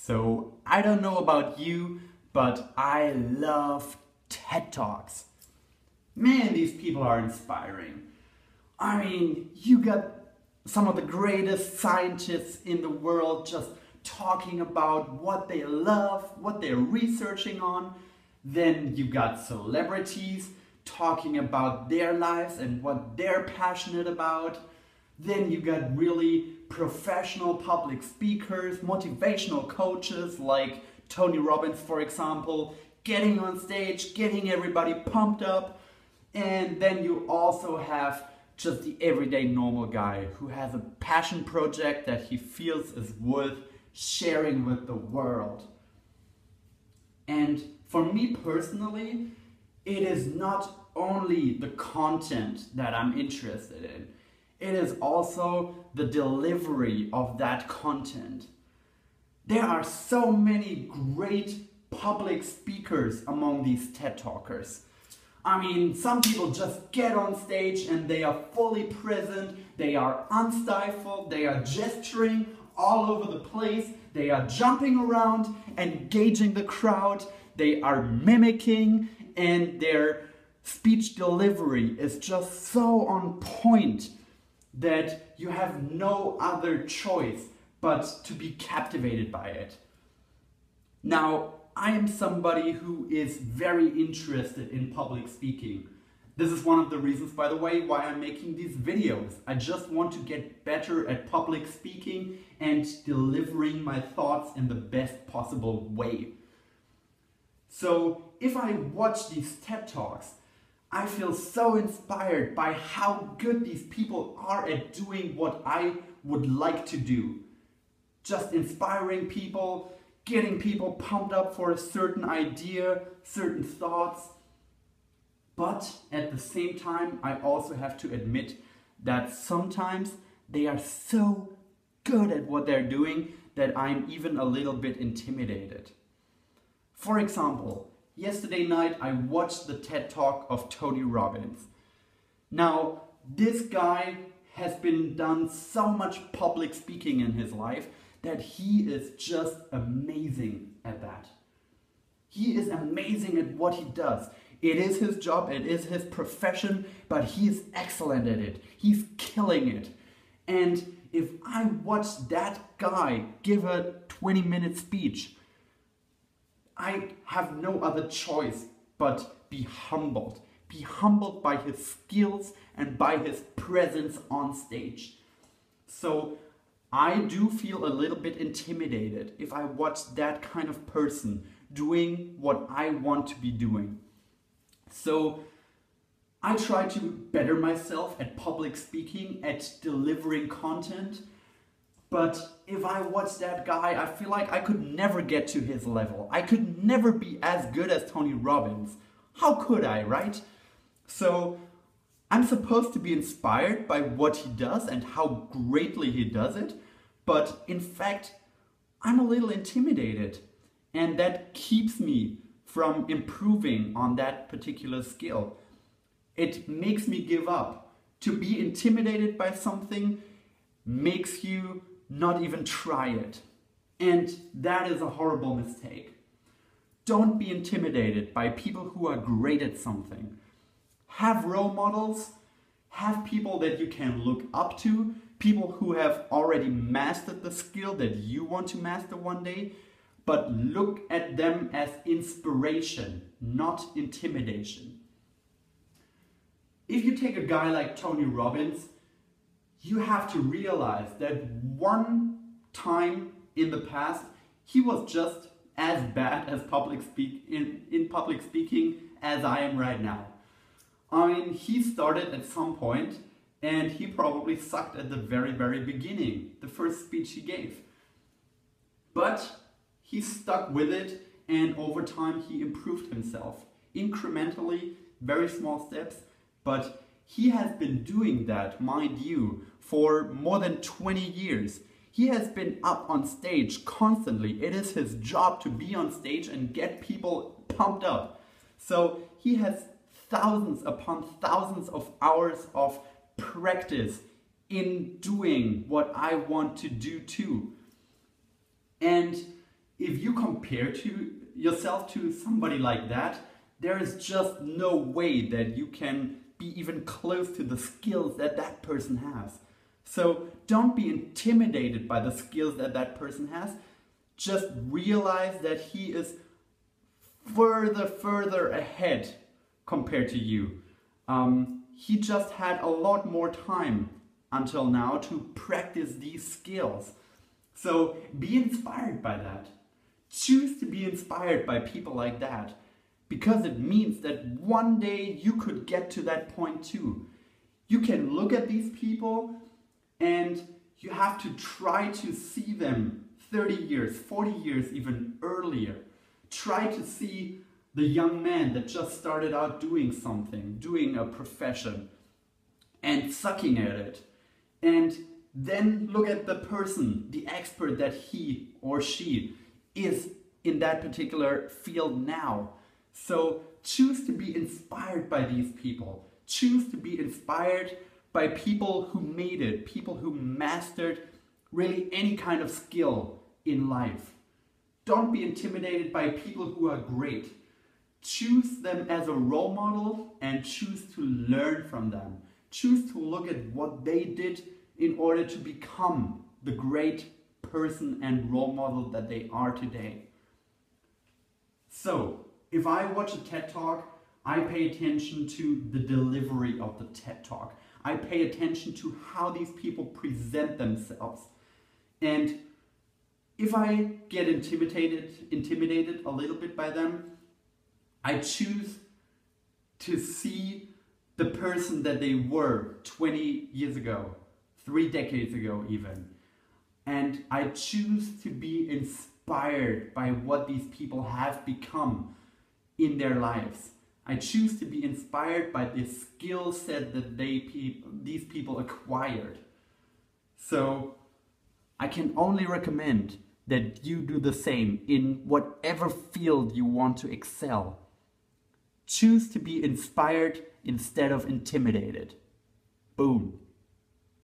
So I don't know about you, but I love TED Talks. Man, these people are inspiring. I mean, you got some of the greatest scientists in the world just talking about what they love, what they're researching on. Then you got celebrities talking about their lives and what they're passionate about. Then you got really professional public speakers, motivational coaches like Tony Robbins, for example, getting on stage, getting everybody pumped up. And then you also have just the everyday normal guy who has a passion project that he feels is worth sharing with the world. And for me personally, it is not only the content that I'm interested in, it is also the delivery of that content. There are so many great public speakers among these TED Talkers. I mean, some people just get on stage and they are fully present, they are unstifled, they are gesturing all over the place, they are jumping around, engaging the crowd, they are mimicking, and their speech delivery is just so on point that you have no other choice but to be captivated by it. Now, I am somebody who is very interested in public speaking. This is one of the reasons, by the way, why I'm making these videos. I just want to get better at public speaking and delivering my thoughts in the best possible way. So if I watch these TED Talks, I feel so inspired by how good these people are at doing what I would like to do. Just inspiring people, getting people pumped up for a certain idea, certain thoughts. But at the same time, I also have to admit that sometimes they are so good at what they're doing that I'm even a little bit intimidated. For example, yesterday night I watched the TED Talk of Tony Robbins. Now, this guy has been done so much public speaking in his life that he is just amazing at that. He is amazing at what he does. It is his job, it is his profession, but he is excellent at it. He's killing it. And if I watch that guy give a 20-minute speech, I have no other choice but be humbled. Be humbled by his skills and by his presence on stage. So I do feel a little bit intimidated if I watch that kind of person doing what I want to be doing. So I try to better myself at public speaking, at delivering content. But if I watch that guy, I feel like I could never get to his level. I could never be as good as Tony Robbins. How could I, right? So I'm supposed to be inspired by what he does and how greatly he does it. But in fact, I'm a little intimidated. And that keeps me from improving on that particular skill. It makes me give up. To be intimidated by something makes you not even try it. And that is a horrible mistake. Don't be intimidated by people who are great at something. Have role models, have people that you can look up to, people who have already mastered the skill that you want to master one day, but look at them as inspiration, not intimidation. If you take a guy like Tony Robbins, you have to realize that one time in the past, he was just as bad as in public speaking as I am right now. I mean, he started at some point and he probably sucked at the very, very beginning, the first speech he gave. But he stuck with it, and over time he improved himself. Incrementally, very small steps, but he has been doing that, mind you, for more than 20 years. He has been up on stage constantly. It is his job to be on stage and get people pumped up. So he has thousands upon thousands of hours of practice in doing what I want to do too. And compare yourself to somebody like that, there is just no way that you can be even close to the skills that that person has. So don't be intimidated by the skills that that person has. Just realize that he is further ahead compared to you. He just had a lot more time until now to practice these skills. So be inspired by that. Choose to be inspired by people like that, because it means that one day you could get to that point too. You can look at these people and you have to try to see them 30 years, 40 years, even earlier. Try to see the young man that just started out doing something, doing a profession, and sucking at it. And then look at the person, the expert that he or she is in that particular field now. So choose to be inspired by these people. Choose to be inspired by people who made it, people who mastered really any kind of skill in life. Don't be intimidated by people who are great. Choose them as a role model and choose to learn from them. Choose to look at what they did in order to become the great person and role model that they are today. So, if I watch a TED Talk, I pay attention to the delivery of the TED Talk. I pay attention to how these people present themselves. And if I get intimidated a little bit by them, I choose to see the person that they were 20 years ago, 3 decades ago even. And I choose to be inspired by what these people have become in their lives. I choose to be inspired by the skill set that these people acquired. So I can only recommend that you do the same in whatever field you want to excel. Choose to be inspired instead of intimidated. Boom.